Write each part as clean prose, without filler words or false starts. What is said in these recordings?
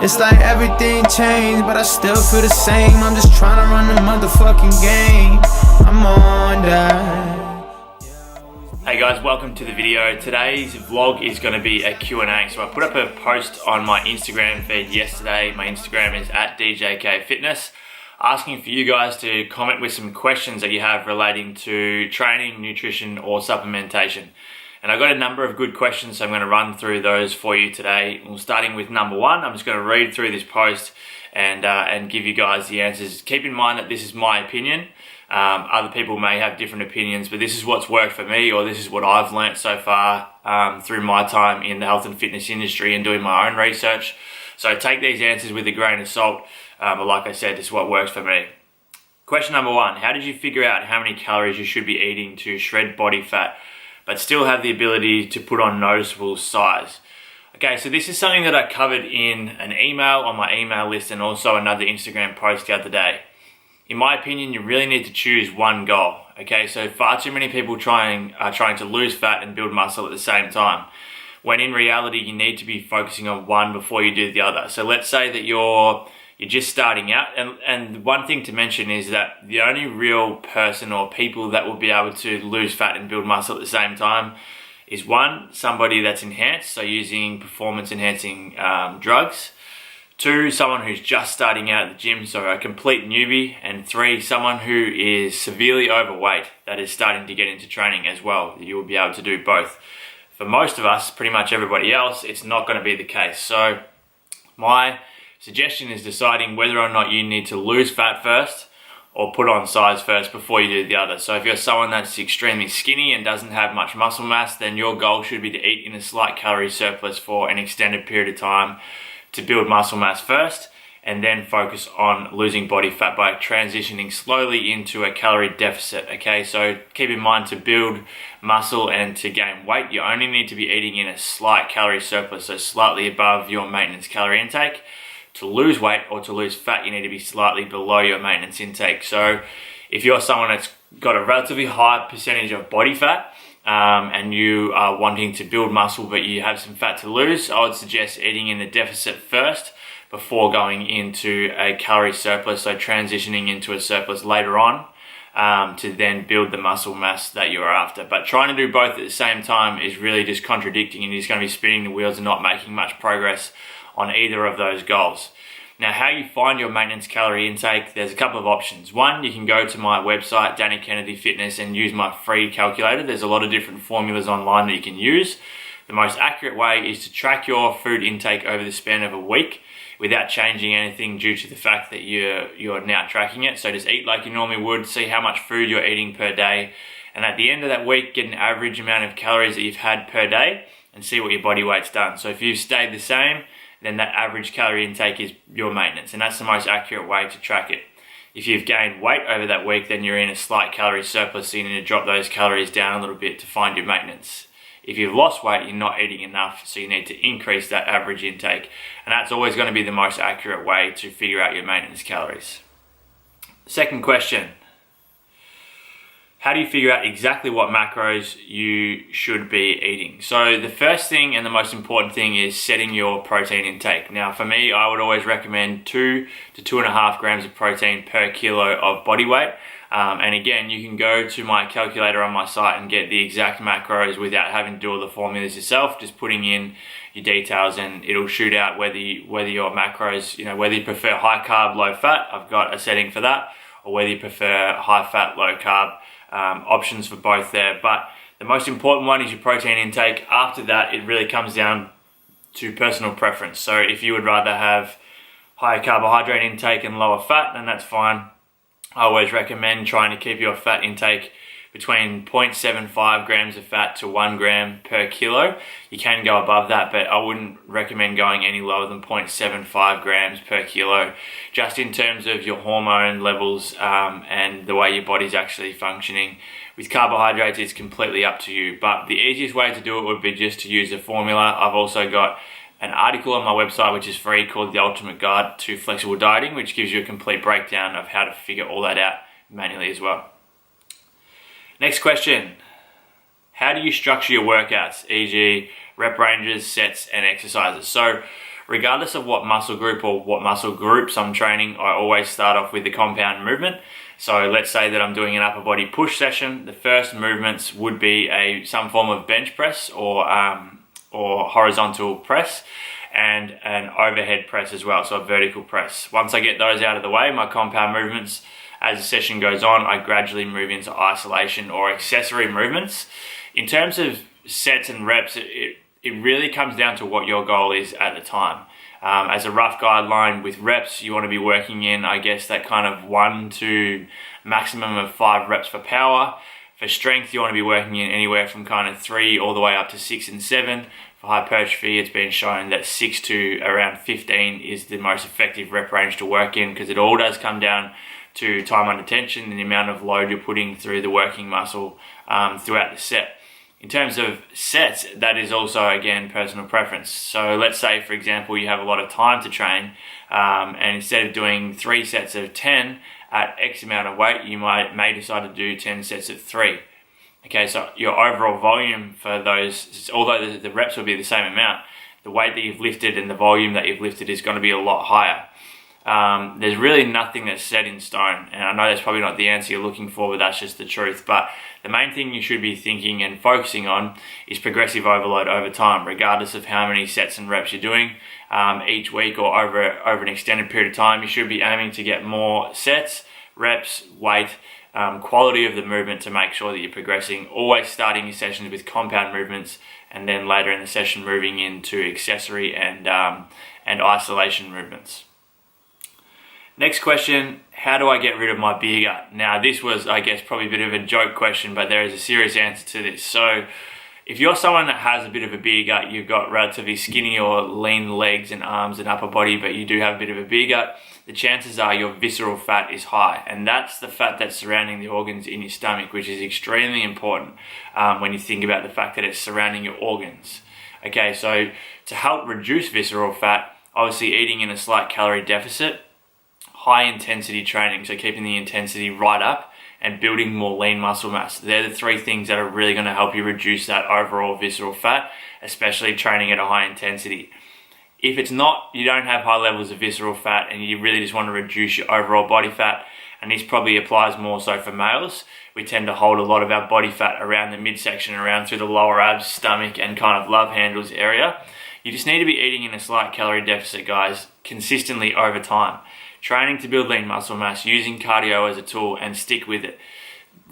It's like everything changed, but I still feel the same. I'm just trying to run the motherfucking game. I'm on that. Hey guys, welcome to the video. Today's vlog is going to be a Q&A. So I put up a post on my Instagram feed yesterday. My Instagram is @DJKFitness, asking for you guys to comment with some questions that you have relating to training, nutrition, or supplementation. And I've got a number of good questions, so I'm going to run through those for you today. Well, starting with number one, I'm just going to read through this post and give you guys the answers. Keep in mind that this is my opinion. Other people may have different opinions, but this is what's worked for me, or this is what I've learnt so far through my time in the health and fitness industry and doing my own research. So take these answers with a grain of salt, but like I said, this is what works for me. Question number one, how did you figure out how many calories you should be eating to shred body fat, but still have the ability to put on noticeable size? Okay, so this is something that I covered in an email on my email list and also another Instagram post the other day. In my opinion, you really need to choose one goal. Okay, so far too many people are trying to lose fat and build muscle at the same time, when in reality you need to be focusing on one before you do the other. So let's say that you're just starting out, and one thing to mention is that the only real person or people that will be able to lose fat and build muscle at the same time is one, somebody that's enhanced, so using performance enhancing drugs. Two, someone who's just starting out at the gym, so a complete newbie. And three, someone who is severely overweight that is starting to get into training as well. You will be able to do both. For most of us, pretty much everybody else, it's not going to be the case. So my suggestion is deciding whether or not you need to lose fat first or put on size first before you do the other. So if you're someone that's extremely skinny and doesn't have much muscle mass, then your goal should be to eat in a slight calorie surplus for an extended period of time to build muscle mass first, and then focus on losing body fat by transitioning slowly into a calorie deficit. Okay, so keep in mind, to build muscle and to gain weight, you only need to be eating in a slight calorie surplus, so slightly above your maintenance calorie intake. To lose weight or to lose fat, you need to be slightly below your maintenance intake. So if you're someone that's got a relatively high percentage of body fat and you are wanting to build muscle but you have some fat to lose, I would suggest eating in the deficit first before going into a calorie surplus, so transitioning into a surplus later on to then build the muscle mass that you're after. But trying to do both at the same time is really just contradicting, and you're just going to be spinning the wheels and not making much progress on either of those goals. Now, how you find your maintenance calorie intake, there's a couple of options. One, you can go to my website, Danny Kennedy Fitness, and use my free calculator. There's a lot of different formulas online that you can use. The most accurate way is to track your food intake over the span of a week without changing anything due to the fact that you're now tracking it. So just eat like you normally would, see how much food you're eating per day, and at the end of that week, get an average amount of calories that you've had per day and see what your body weight's done. So if you've stayed the same, then that average calorie intake is your maintenance, and that's the most accurate way to track it. If you've gained weight over that week, then you're in a slight calorie surplus, so you need to drop those calories down a little bit to find your maintenance. If you've lost weight, you're not eating enough, so you need to increase that average intake, and that's always going to be the most accurate way to figure out your maintenance calories. Second question, how do you figure out exactly what macros you should be eating? So the first thing and the most important thing is setting your protein intake. Now for me, I would always recommend 2 to 2.5 grams of protein per kilo of body weight. And again, you can go to my calculator on my site and get the exact macros without having to do all the formulas yourself, just putting in your details and it'll shoot out whether your macros, whether you prefer high carb, low fat, I've got a setting for that, or whether you prefer high fat, low carb. Options for both there, but the most important one is your protein intake. After that, it really comes down to personal preference. So if you would rather have higher carbohydrate intake and lower fat, then that's fine. I always recommend trying to keep your fat intake between 0.75 grams of fat to 1 gram per kilo. You can go above that, but I wouldn't recommend going any lower than 0.75 grams per kilo, just in terms of your hormone levels and the way your body's actually functioning. With carbohydrates, it's completely up to you, but the easiest way to do it would be just to use a formula. I've also got an article on my website which is free called The Ultimate Guide to Flexible Dieting, which gives you a complete breakdown of how to figure all that out manually as well. Next question, how do you structure your workouts, e.g. rep ranges, sets and exercises? So regardless of what muscle group or what muscle groups I'm training, I always start off with the compound movement. So let's say that I'm doing an upper body push session. The first movements would be some form of bench press or horizontal press, and an overhead press as well, so a vertical press. Once I get those out of the way, my compound movements, as the session goes on, I gradually move into isolation or accessory movements. In terms of sets and reps, it really comes down to what your goal is at the time. As a rough guideline with reps, you want to be working in, I guess, that kind of 1 to maximum of 5 reps for power. For strength, you want to be working in anywhere from kind of 3 all the way up to 6 and 7. For hypertrophy, it's been shown that 6 to around 15 is the most effective rep range to work in, because it all does come down to time under tension and the amount of load you're putting through the working muscle throughout the set. In terms of sets, that is also, again, personal preference. So let's say, for example, you have a lot of time to train, and instead of doing 3 sets of 10 at X amount of weight, you may decide to do 10 sets of 3. Okay, so your overall volume for those, although the reps will be the same amount, the weight that you've lifted and the volume that you've lifted is going to be a lot higher. There's really nothing that's set in stone, and I know that's probably not the answer you're looking for, but that's just the truth. But the main thing you should be thinking and focusing on is progressive overload over time, regardless of how many sets and reps you're doing each week or over an extended period of time. You should be aiming to get more sets, reps, weight, quality of the movement to make sure that you're progressing, always starting your sessions with compound movements, and then later in the session moving into accessory and isolation movements. Next question, how do I get rid of my beer gut? Now, this was, I guess, probably a bit of a joke question, but there is a serious answer to this. So if you're someone that has a bit of a beer gut, you've got relatively skinny or lean legs and arms and upper body, but you do have a bit of a beer gut, the chances are your visceral fat is high. And that's the fat that's surrounding the organs in your stomach, which is extremely important when you think about the fact that it's surrounding your organs. Okay, so to help reduce visceral fat, obviously eating in a slight calorie deficit, high intensity training, so keeping the intensity right up, and building more lean muscle mass. They're the 3 things that are really going to help you reduce that overall visceral fat, especially training at a high intensity. If it's not, you don't have high levels of visceral fat and you really just want to reduce your overall body fat, and this probably applies more so for males, we tend to hold a lot of our body fat around the midsection, around through the lower abs, stomach, and kind of love handles area. You just need to be eating in a slight calorie deficit, guys, consistently over time. Training to build lean muscle mass, using cardio as a tool, and stick with it.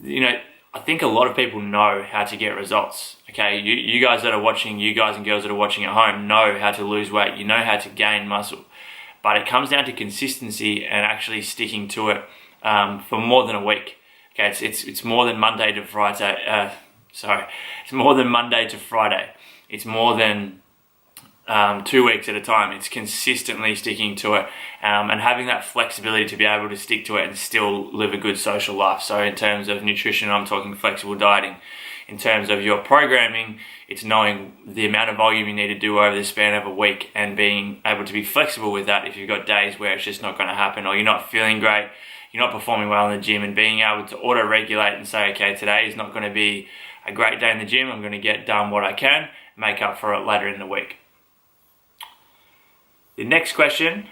You know, I think a lot of people know how to get results. Okay, you guys that are watching, you guys and girls that are watching at home know how to lose weight. You know how to gain muscle. But it comes down to consistency and actually sticking to it for more than a week. Okay, it's more than Monday to Friday. It's more than Monday to Friday. It's more than 2 weeks at a time. It's consistently sticking to it and having that flexibility to be able to stick to it and still live a good social life. So in terms of nutrition, I'm talking flexible dieting. In terms of your programming, it's knowing the amount of volume you need to do over the span of a week and being able to be flexible with that if you've got days where it's just not going to happen, or you're not feeling great, you're not performing well in the gym, and being able to auto-regulate and say, okay, today is not going to be a great day in the gym, I'm going to get done what I can, make up for it later in the week. The next question,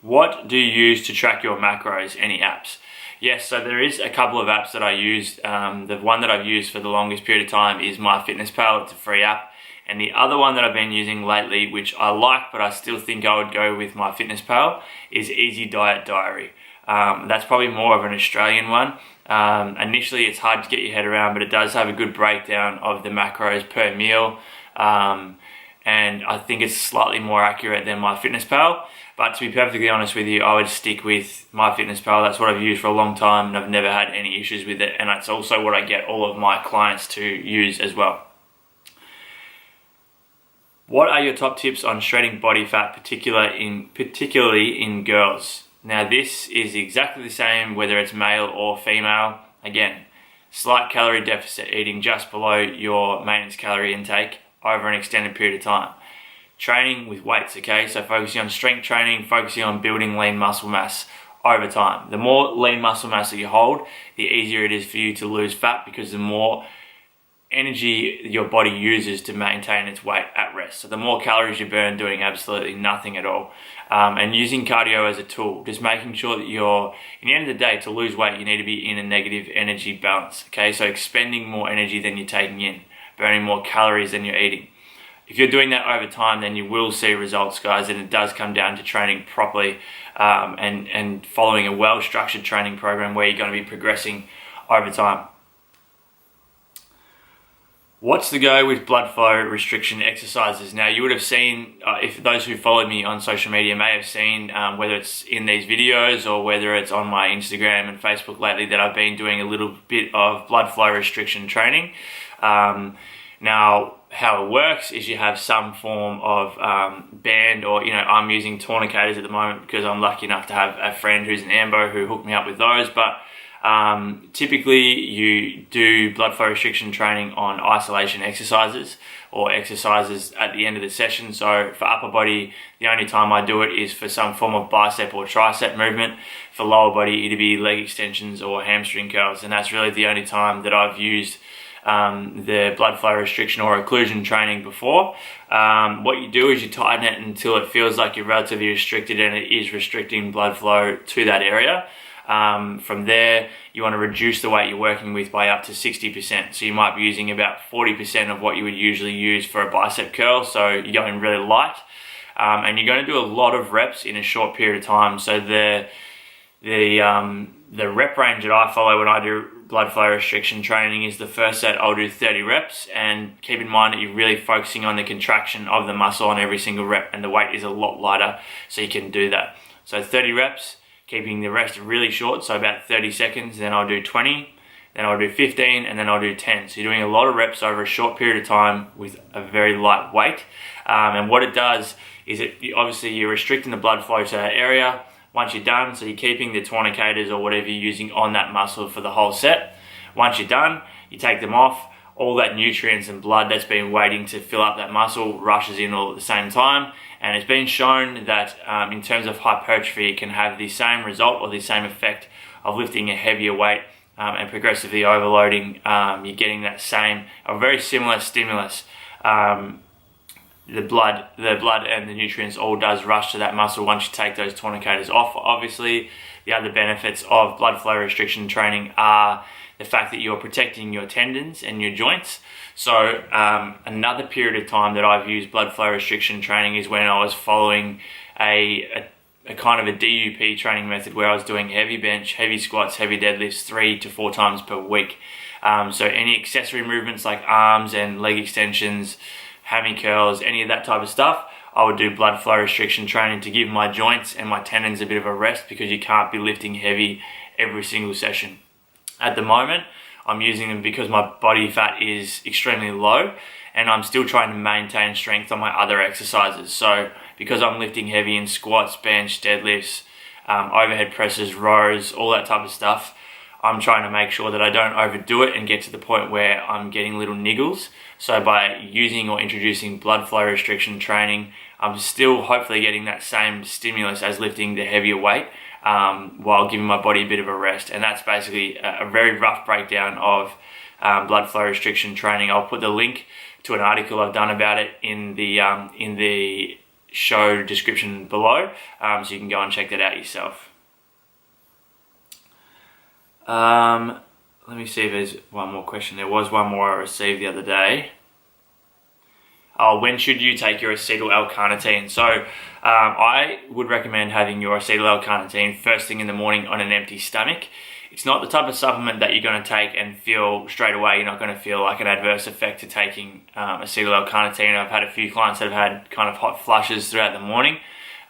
what do you use to track your macros? Any apps? Yes, so there is a couple of apps that I use. The one that I've used for the longest period of time is MyFitnessPal. It's a free app. And the other one that I've been using lately, which I like, but I still think I would go with MyFitnessPal, is Easy Diet Diary. That's probably more of an Australian one. Initially, it's hard to get your head around, but it does have a good breakdown of the macros per meal. And I think it's slightly more accurate than MyFitnessPal. But to be perfectly honest with you, I would stick with MyFitnessPal. That's what I've used for a long time, and I've never had any issues with it. And that's also what I get all of my clients to use as well. What are your top tips on shredding body fat, particularly in girls? Now, this is exactly the same whether it's male or female. Again, slight calorie deficit, eating just below your maintenance calorie intake over an extended period of time. Training with weights, okay? So focusing on strength training, focusing on building lean muscle mass over time. The more lean muscle mass that you hold, the easier it is for you to lose fat, because the more energy your body uses to maintain its weight at rest. So the more calories you burn doing absolutely nothing at all. And using cardio as a tool, just making sure that in the end of the day, to lose weight, you need to be in a negative energy balance. Okay, so expending more energy than you're taking in, burning more calories than you're eating. If you're doing that over time, then you will see results, guys, and it does come down to training properly and following a well-structured training program where you're going to be progressing over time. What's the go with blood flow restriction exercises? Now, you would have seen, if those who followed me on social media may have seen, whether it's in these videos or whether it's on my Instagram and Facebook lately, that I've been doing a little bit of blood flow restriction training. Now, how it works is you have some form of band, or I'm using tourniqueters at the moment because I'm lucky enough to have a friend who's an AMBO who hooked me up with those. But typically you do blood flow restriction training on isolation exercises or exercises at the end of the session. So for upper body, the only time I do it is for some form of bicep or tricep movement. For lower body, it'd be leg extensions or hamstring curls, and that's really the only time that I've used the blood flow restriction or occlusion training before. What you do is you tighten it until it feels like you're relatively restricted and it is restricting blood flow to that area. From there, you want to reduce the weight you're working with by up to 60%. So you might be using about 40% of what you would usually use for a bicep curl. So you're going really light, and you're going to do a lot of reps in a short period of time. So the rep range that I follow when I do blood flow restriction training is the first set I'll do 30 reps, and keep in mind that you're really focusing on the contraction of the muscle on every single rep, and the weight is a lot lighter, so you can do that. So 30 reps, keeping the rest really short, so about 30 seconds, then I'll do 20, then I'll do 15, and then I'll do 10. So you're doing a lot of reps over a short period of time with a very light weight. And what it does is obviously you're restricting the blood flow to that area. Once you're done, so you're keeping the tourniqueters or whatever you're using on that muscle for the whole set. Once you're done, you take them off. All that nutrients and blood that's been waiting to fill up that muscle rushes in all at the same time. And it's been shown that in terms of hypertrophy, it can have the same result or the same effect of lifting a heavier weight and progressively overloading. You're getting that same, a very similar stimulus. The blood and the nutrients all does rush to that muscle once you take those tourniqueters off. Obviously, the other benefits of blood flow restriction training are the fact that you're protecting your tendons and your joints. So another period of time that I've used blood flow restriction training is when I was following a kind of a DUP training method where I was doing heavy bench, heavy squats, heavy deadlifts 3 to 4 times per week. So any accessory movements like arms and leg extensions, hammy curls, any of that type of stuff, I would do blood flow restriction training to give my joints and my tendons a bit of a rest, because you can't be lifting heavy every single session. At the moment, I'm using them because my body fat is extremely low and I'm still trying to maintain strength on my other exercises. So because I'm lifting heavy in squats, bench, deadlifts, overhead presses, rows, all that type of stuff, I'm trying to make sure that I don't overdo it and get to the point where I'm getting little niggles. So by using or introducing blood flow restriction training, I'm still hopefully getting that same stimulus as lifting the heavier weight, while giving my body a bit of a rest. And that's basically a very rough breakdown of blood flow restriction training. I'll put the link to an article I've done about it in the show description below, so you can go and check that out yourself. Let me see if there's one more question. There was one more I received the other day. Oh, when should you take your acetyl L-carnitine? So I would recommend having your acetyl L-carnitine first thing in the morning on an empty stomach. It's not the type of supplement that you're going to take and feel straight away. You're not going to feel like an adverse effect to taking acetyl L-carnitine. I've had a few clients that have had kind of hot flushes throughout the morning.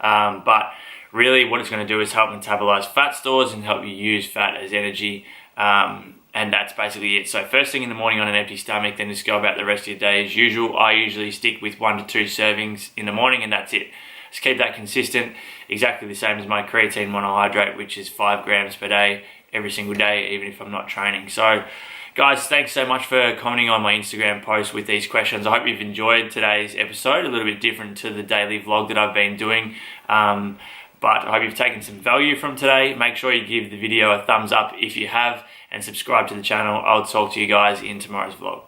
But really what it's going to do is help metabolize fat stores and help you use fat as energy. And that's basically it. So first thing in the morning on an empty stomach, then just go about the rest of your day as usual. I usually stick with 1 to 2 servings in the morning, and that's it. Just keep that consistent, exactly the same as my creatine monohydrate, which is 5 grams per day, every single day, even if I'm not training. So guys, thanks so much for commenting on my Instagram post with these questions. I hope you've enjoyed today's episode, a little bit different to the daily vlog that I've been doing. But I hope you've taken some value from today. Make sure you give the video a thumbs up if you have, and subscribe to the channel. I'll talk to you guys in tomorrow's vlog.